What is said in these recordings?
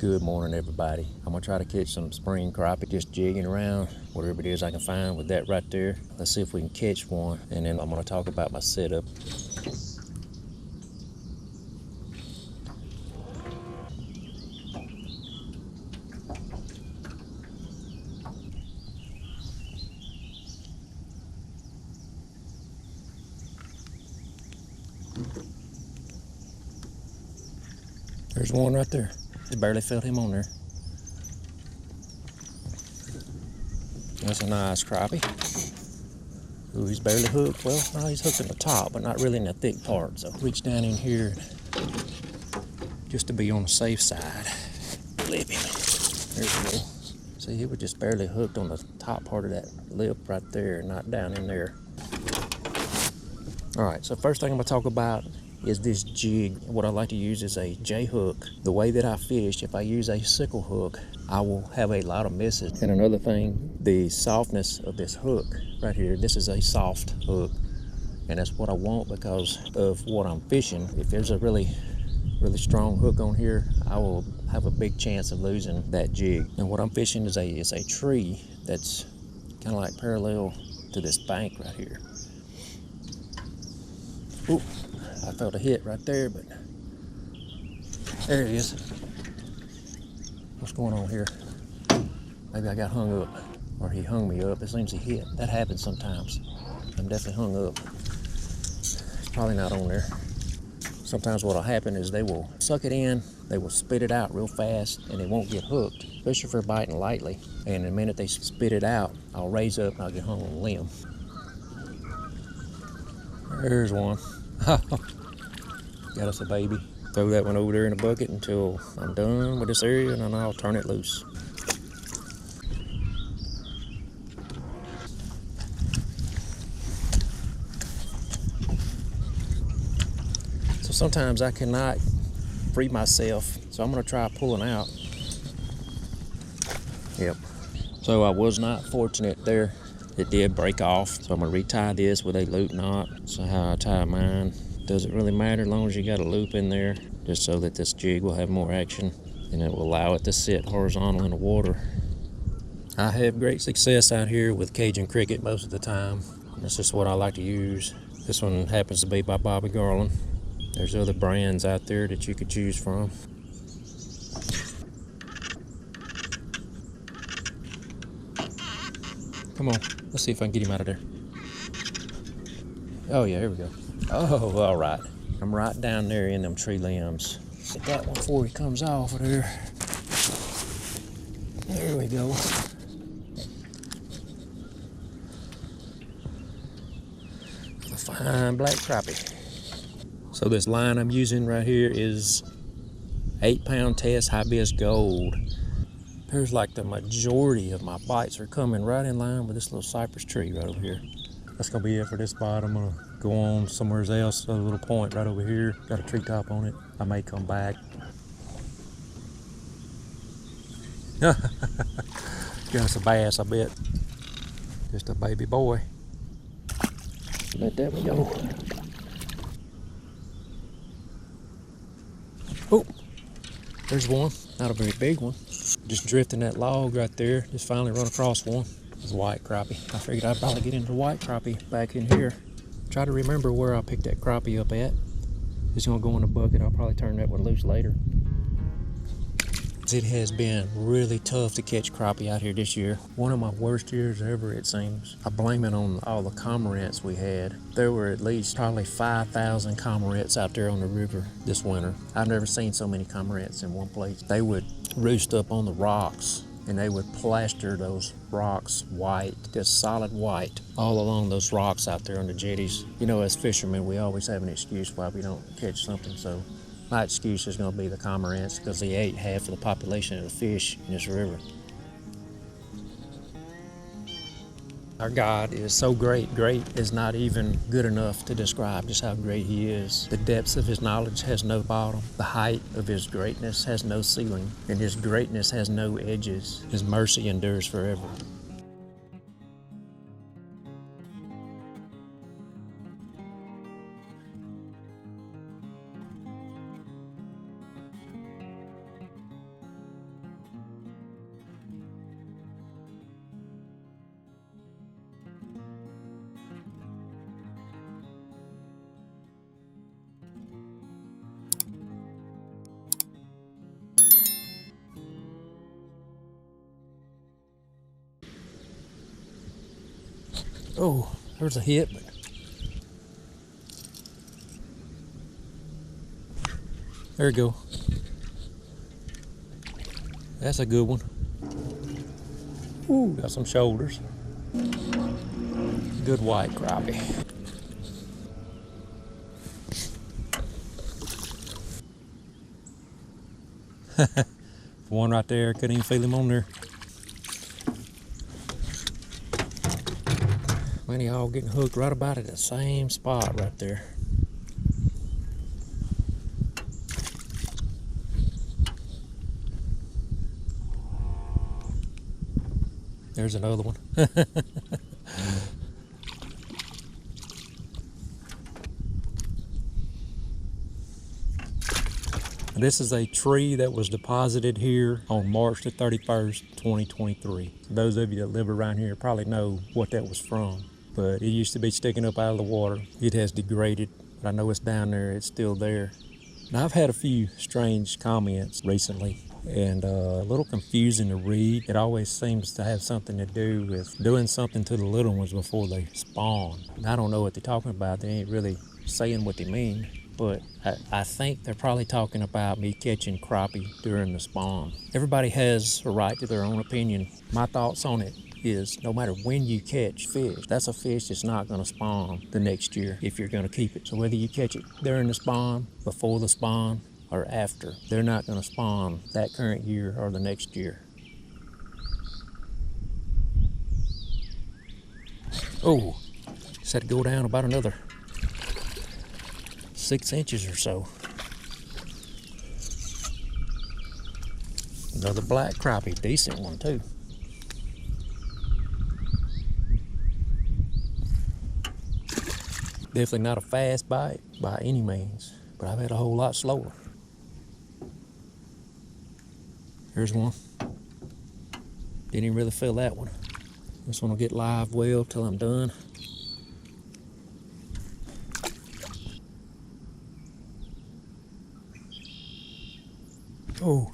Good morning, everybody. I'm gonna try to catch some spring crappie, just jigging around, whatever it is I can find with that right there. Let's see if we can catch one, and then I'm gonna talk about my setup. There's one right there. Just barely felt him on there. That's a nice crappie. Ooh, he's barely hooked. Well, no, he's hooked in the top, but not really in the thick part. So reach down in here just to be on the safe side. Flip him. There we go. See, he was just barely hooked on the top part of that lip right there, not down in there. All right, so first thing I'm gonna talk about is this jig. What I like to use is a J hook. The way that I fish, if I use a sickle hook, I will have a lot of misses. And another thing, the softness of this hook right here. This is a soft hook, and that's what I want because of what I'm fishing. If there's a really strong hook on here, I will have a big chance of losing that jig. And what I'm fishing is a tree that's kind of like parallel to this bank right here. Ooh, I felt a hit right there, but there he is. What's going on here? Maybe I got hung up, or he hung me up. It seems he hit. That happens sometimes. I'm definitely hung up. It's probably not on there. Sometimes what'll happen is they will suck it in, they will spit it out real fast, and it won't get hooked, especially if they're biting lightly. And the minute they spit it out, I'll raise up and I'll get hung on a limb. There's one. Got us a baby. Throw that one over there in a bucket until I'm done with this area, and then I'll turn it loose. So sometimes I cannot free myself, so I'm gonna try pulling out. Yep. So I was not fortunate there. It did break off, so I'm gonna retie this with a loop knot. So how I tie mine, doesn't really matter as long as you got a loop in there, just so that this jig will have more action and it will allow it to sit horizontal in the water. I have great success out here with Cajun cricket most of the time. That's just what I like to use. This one happens to be by Bobby Garland. There's other brands out there that you could choose from. Come on, let's see if I can get him out of there. Oh yeah, here we go. Oh, all right. I'm right down there in them tree limbs. Get that one before he comes off of there. There we go. A fine black crappie. So this line I'm using right here is 8-pound test hibiscus gold. Appears like the majority of my bites are coming right in line with this little cypress tree right over here. That's gonna be it for this spot. I'm gonna go on somewhere else, a little point right over here. Got a treetop on it. I may come back. Got us a bass, I bet. Just a baby boy. Let that one go. Oh, there's one. Not a very big one. Just drifting that log right there. Just finally run across one. It's a white crappie. I figured I'd probably get into white crappie back in here. Try to remember where I picked that crappie up at. It's gonna go in the bucket. I'll probably turn that one loose later. It has been really tough to catch crappie out here this year. One of my worst years ever, it seems. I blame it on all the cormorants we had. There were at least probably 5,000 cormorants out there on the river this winter. I've never seen so many cormorants in one place. They would roost up on the rocks, and they would plaster those rocks white, just solid white, all along those rocks out there on the jetties. You know, as fishermen, we always have an excuse why we don't catch something, so my excuse is going to be the cormorants because they ate half of the population of the fish in this river. Our God is so great. Great is not even good enough to describe just how great He is. The depths of His knowledge has no bottom. The height of His greatness has no ceiling. And His greatness has no edges. His mercy endures forever. Oh, there's a hit, but there we go. That's a good one. Ooh, got some shoulders. Good white crappie. One right there, couldn't even feel him on there. Man, y'all getting hooked right about at the same spot right there. There's another one. This is a tree that was deposited here on March the 31st, 2023. Those of you that live around here probably know what that was from, but it used to be sticking up out of the water. It has degraded, but I know it's down there, it's still there. Now, I've had a few strange comments recently and a little confusing to read. It always seems to have something to do with doing something to the little ones before they spawn. I don't know what they're talking about. They ain't really saying what they mean. But I think they're probably talking about me catching crappie during the spawn. Everybody has a right to their own opinion. My thoughts on it is no matter when you catch fish, that's a fish that's not going to spawn the next year if you're going to keep it. So whether you catch it during the spawn, before the spawn, or after, they're not going to spawn that current year or the next year. Oh, just had to go down about another 6 inches or so. Another black crappie, decent one too. Definitely not a fast bite by any means, but I've had a whole lot slower. Here's one. Didn't even really feel that one. This one will get live well till I'm done. Oh,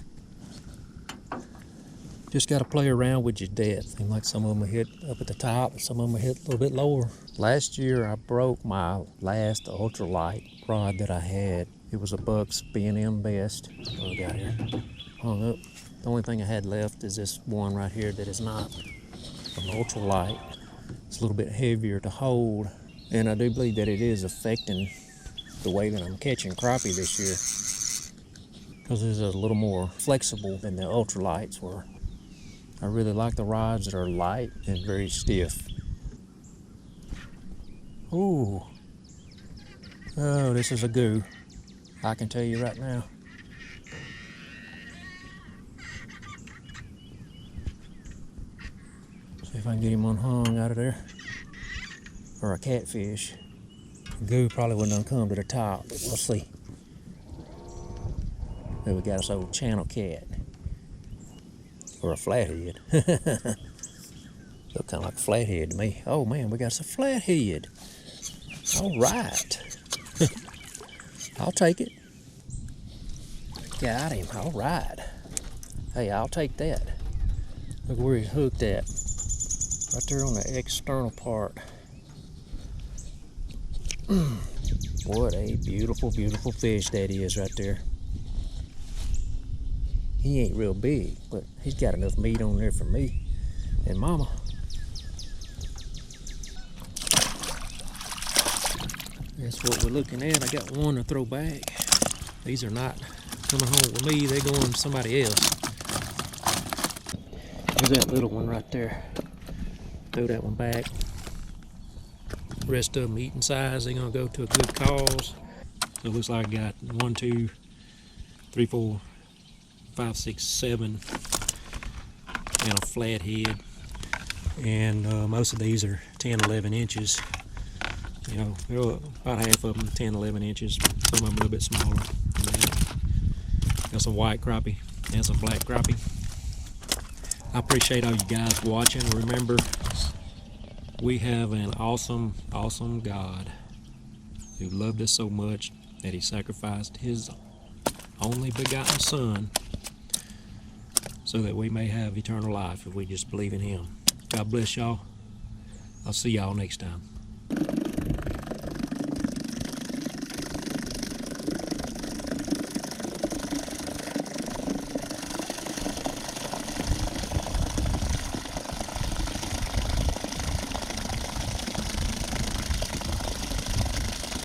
just got to play around with your depth. And like some of them hit up at the top, and some of them hit a little bit lower. Last year, I broke my last ultralight rod that I had. It was a Bucks B&M Best. Oh, I got here. Hung up. The only thing I had left is this one right here that is not an ultralight. It's a little bit heavier to hold, and I do believe that it is affecting the way that I'm catching crappie this year, because it's a little more flexible than the ultralights were. I really like the rods that are light and very stiff. Ooh. Oh, this is a goo. I can tell you right now. See if I can get him unhung out of there. Or a catfish. Goo probably wouldn't come to the top, but we'll see. There we got this old channel cat. Or a flathead. Look kind of like a flathead to me. Oh man, we got us a flathead. All right. I'll take it. Got him. All right. Hey, I'll take that. Look where he's hooked at. Right there on the external part. What a beautiful, beautiful fish that is right there. He ain't real big, but he's got enough meat on there for me and Mama. That's what we're looking at. I got one to throw back. These are not coming home with me. They're going to somebody else. There's that little one right there. Throw that one back. The rest of them eating size. They're going to go to a good cause. So it looks like I got 1, 2, 3, 4, 5, 6, 7, and a flathead. And most of these are 10, 11 inches. You know, about half of them 10, 11 inches. Some of them a little bit smaller than that. Got some white crappie and some black crappie. I appreciate all you guys watching. Remember, we have an awesome, awesome God who loved us so much that he sacrificed his only begotten Son so that we may have eternal life if we just believe in him. God bless y'all. I'll see y'all next time.